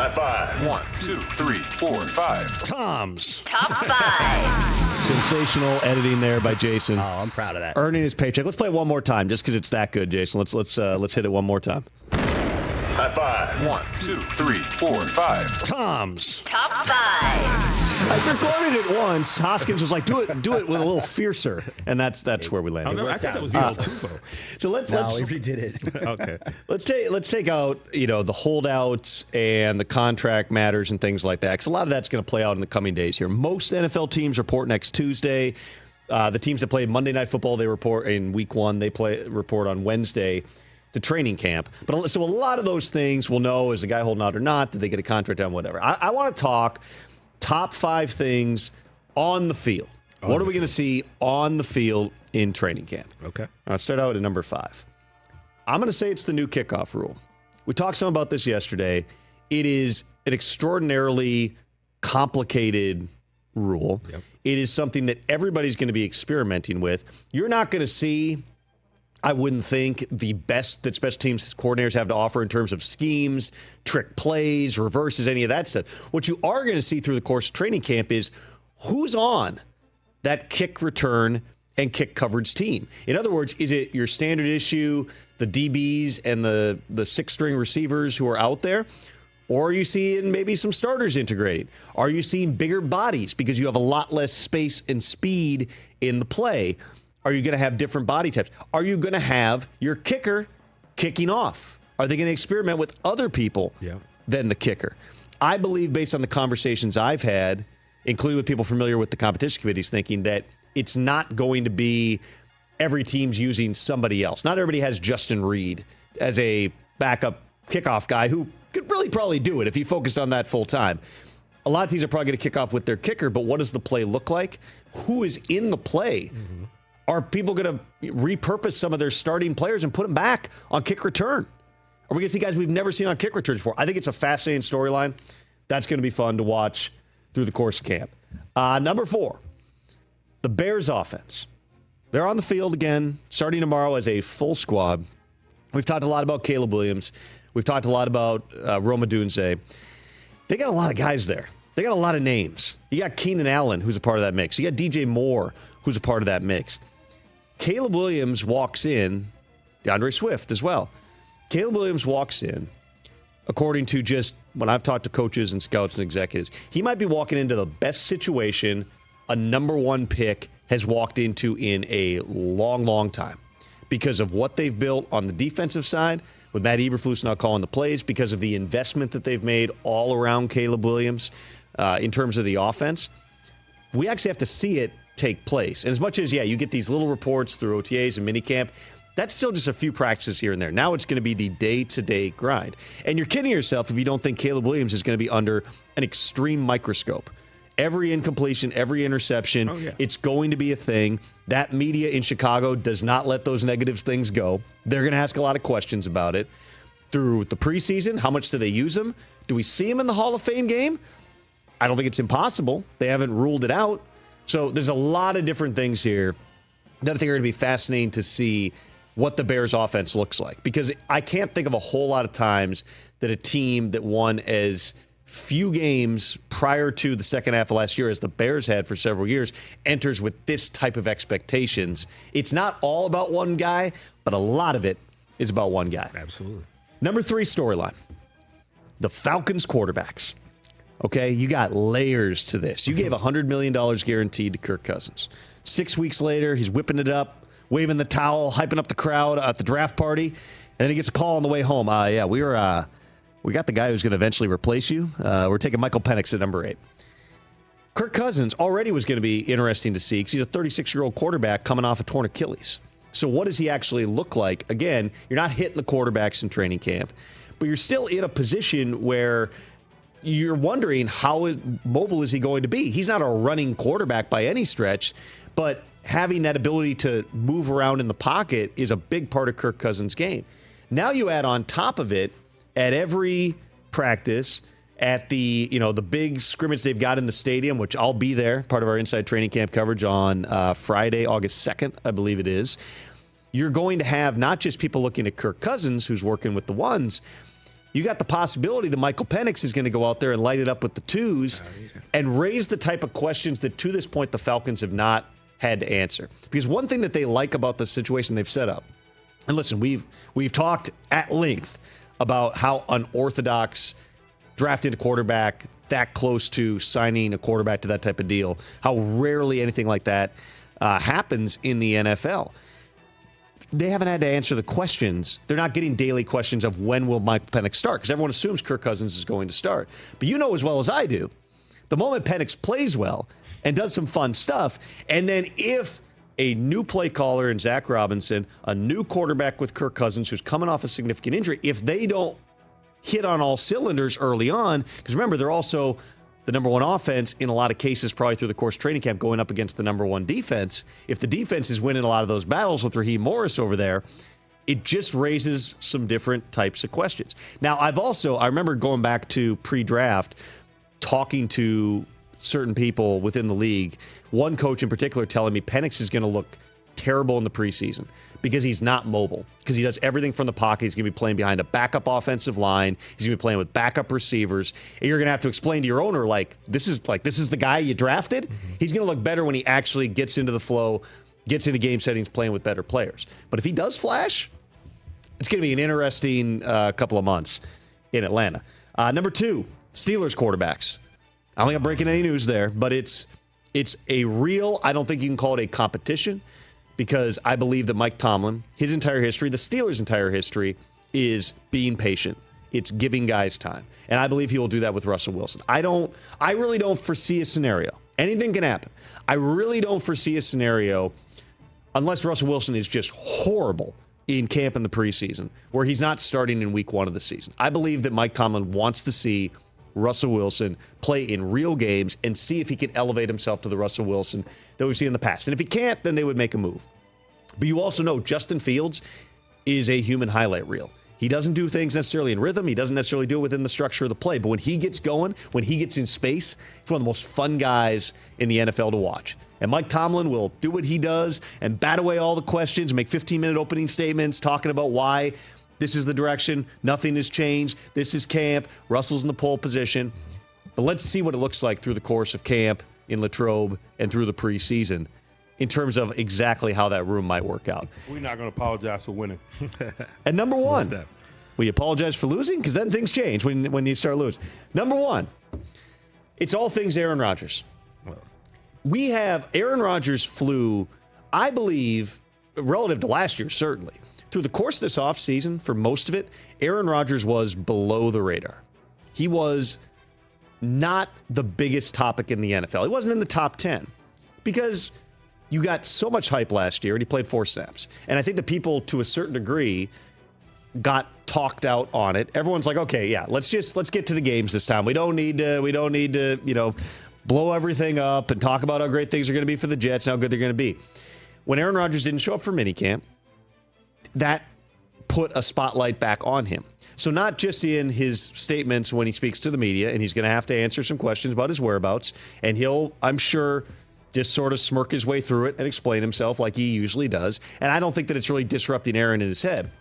High five. 1, 2, 3, 4, 5. Tom's Top 5. sensational editing there by Jason. Oh, I'm proud of that. Earning his paycheck. Let's play it one more time, just because it's that good, Jason. Let's hit it one more time. High five. 1, 2, 3, 4, 5. Tom's Top 5. I recorded it once. Hoskins was like, "Do it with a little fiercer," and that's where we landed. I thought that was the old Tufo. So let's We redid it. Okay. let's take out the holdouts and the contract matters and things like that, because a lot of that's going to play out in the coming days here. Most NFL teams report next Tuesday. The teams that play Monday Night Football, they report in Week 1. They report on Wednesday to training camp. But so a lot of those things we'll know, is the guy holding out or not? Did they get a contract on? Whatever. I want to talk top 5 things on the field. What are we going to see on the field in training camp? Okay. Let's start out at number 5. I'm going to say it's the new kickoff rule. We talked some about this yesterday. It is an extraordinarily complicated rule. Yep. It is something that everybody's going to be experimenting with. You're not going to see, I wouldn't think, the best that special teams coordinators have to offer in terms of schemes, trick plays, reverses, any of that stuff. What you are going to see through the course of training camp is who's on that kick return and kick coverage team. In other words, is it your standard issue, the DBs and the 6-string receivers who are out there? Or are you seeing maybe some starters integrating? Are you seeing bigger bodies because you have a lot less space and speed in the play? Are you going to have different body types? Are you going to have your kicker kicking off? Are they going to experiment with other people than the kicker? I believe, based on the conversations I've had, including with people familiar with the competition committees, thinking that it's not going to be every team's using somebody else. Not everybody has Justin Reed as a backup kickoff guy who could really probably do it if he focused on that full time. A lot of teams are probably going to kick off with their kicker, but what does the play look like? Who is in the play? Mm-hmm. Are people going to repurpose some of their starting players and put them back on kick return? Are we going to see guys we've never seen on kick returns before? I think it's a fascinating storyline. That's going to be fun to watch through the course of camp. Number 4, the Bears offense. They're on the field again, starting tomorrow as a full squad. We've talked a lot about Caleb Williams. We've talked a lot about Rome Odunze. They got a lot of guys there. They got a lot of names. You got Keenan Allen, who's a part of that mix. You got DJ Moore, who's a part of that mix. Caleb Williams walks in, DeAndre Swift as well. Caleb Williams walks in, according to just when I've talked to coaches and scouts and executives, he might be walking into the best situation a number 1 pick has walked into in a long, long time because of what they've built on the defensive side, with Matt Eberflus not calling the plays, because of the investment that they've made all around Caleb Williams in terms of the offense. We actually have to see it take place. And as much as, you get these little reports through OTAs and minicamp, that's still just a few practices here and there. Now it's going to be the day-to-day grind. And you're kidding yourself if you don't think Caleb Williams is going to be under an extreme microscope. Every incompletion, every interception, it's going to be a thing. That media in Chicago does not let those negative things go. They're going to ask a lot of questions about it. Through the preseason, how much do they use him? Do we see him in the Hall of Fame game? I don't think it's impossible. They haven't ruled it out. So there's a lot of different things here that I think are going to be fascinating to see what the Bears offense looks like. Because I can't think of a whole lot of times that a team that won as few games prior to the second half of last year as the Bears had for several years enters with this type of expectations. It's not all about one guy, but a lot of it is about one guy. Absolutely. Number 3 storyline, the Falcons quarterbacks. Okay, you got layers to this. You gave $100 million guaranteed to Kirk Cousins. 6 weeks later, he's whipping it up, waving the towel, hyping up the crowd at the draft party, and then he gets a call on the way home. We got the guy who's going to eventually replace you. We're taking Michael Penix at number 8. Kirk Cousins already was going to be interesting to see because he's a 36-year-old quarterback coming off a torn Achilles. So what does he actually look like? Again, you're not hitting the quarterbacks in training camp, but you're still in a position where you're wondering how mobile is he going to be. He's not a running quarterback by any stretch, but having that ability to move around in the pocket is a big part of Kirk Cousins' game. Now you add on top of it, at every practice, at the big scrimmage they've got in the stadium, which I'll be there, part of our Inside Training Camp coverage on Friday, August 2nd, I believe it is. You're going to have not just people looking at Kirk Cousins, who's working with the ones. you got the possibility that Michael Penix is going to go out there and light it up with the twos and raise the type of questions that to this point the Falcons have not had to answer. Because one thing that they like about the situation they've set up, and listen, we've talked at length about how unorthodox drafting a quarterback that close to signing a quarterback to that type of deal, how rarely anything like that happens in the NFL. They haven't had to answer the questions. They're not getting daily questions of when will Mike Penix start, because everyone assumes Kirk Cousins is going to start. But you know as well as I do, the moment Penix plays well and does some fun stuff, and then if a new play caller in Zach Robinson, a new quarterback with Kirk Cousins who's coming off a significant injury, if they don't hit on all cylinders early on, because remember, they're also the number one offense in a lot of cases probably through the course of training camp going up against the number one defense. If the defense is winning a lot of those battles with Raheem Morris over there, it just raises some different types of questions. Now, I remember going back to pre-draft, talking to certain people within the league, one coach in particular telling me Penix is going to look terrible in the preseason because he's not mobile, because he does everything from the pocket. He's going to be playing behind a backup offensive line. He's going to be playing with backup receivers. And you're going to have to explain to your owner, this is the guy you drafted. Mm-hmm. He's going to look better when he actually gets into the flow, gets into game settings, playing with better players. But if he does flash, it's going to be an interesting couple of months in Atlanta. Number 2, Steelers quarterbacks. I don't think I'm breaking any news there, but it's a real, I don't think you can call it a competition, because I believe that Mike Tomlin, his entire history, the Steelers' entire history, is being patient. It's giving guys time. And I believe he will do that with Russell Wilson. I really don't foresee a scenario. Anything can happen. I really don't foresee a scenario, unless Russell Wilson is just horrible in camp in the preseason, where he's not starting in week 1 of the season. I believe that Mike Tomlin wants to see Russell Wilson play in real games and see if he can elevate himself to the Russell Wilson that we've seen in the past. And if he can't, then they would make a move. But you also know Justin Fields is a human highlight reel. He doesn't do things necessarily in rhythm. He doesn't necessarily do it within the structure of the play. But when he gets going, when he gets in space, he's one of the most fun guys in the NFL to watch. And Mike Tomlin will do what he does and bat away all the questions, make 15-minute opening statements talking about why this is the direction. Nothing has changed. This is camp. Russell's in the pole position. But let's see what it looks like through the course of camp in Latrobe and through the preseason in terms of exactly how that room might work out. We're not going to apologize for winning. And number 1, we apologize for losing, because then things change when you start losing. Number 1, it's all things Aaron Rodgers. We have Aaron Rodgers flew, I believe, relative to last year, certainly. Through the course of this offseason, for most of it, Aaron Rodgers was below the radar. He was not the biggest topic in the NFL. He wasn't in the top 10 because you got so much hype last year and he played 4 snaps. And I think the people, to a certain degree, got talked out on it. Everyone's like, okay, yeah, let's get to the games this time. We don't need to, blow everything up and talk about how great things are going to be for the Jets and how good they're going to be. When Aaron Rodgers didn't show up for minicamp, that put a spotlight back on him. So not just in his statements when he speaks to the media, and he's going to have to answer some questions about his whereabouts, and he'll, I'm sure, just sort of smirk his way through it and explain himself like he usually does. And I don't think that it's really disrupting Aaron in his head.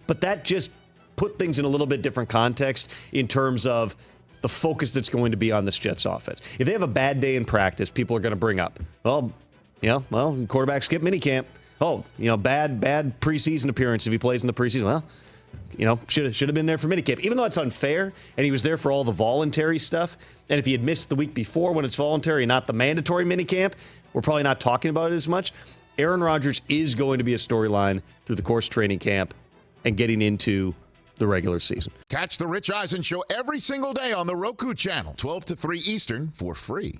But that just put things in a little bit different context in terms of the focus that's going to be on this Jets offense. If they have a bad day in practice, people are going to bring up, quarterback skip minicamp. Bad preseason appearance if he plays in the preseason. Well, should have been there for minicamp. Even though it's unfair, and he was there for all the voluntary stuff, and if he had missed the week before when it's voluntary and not the mandatory minicamp, we're probably not talking about it as much. Aaron Rodgers is going to be a storyline through the course of training camp and getting into the regular season. Catch the Rich Eisen Show every single day on the Roku channel, 12 to 3 Eastern, for free.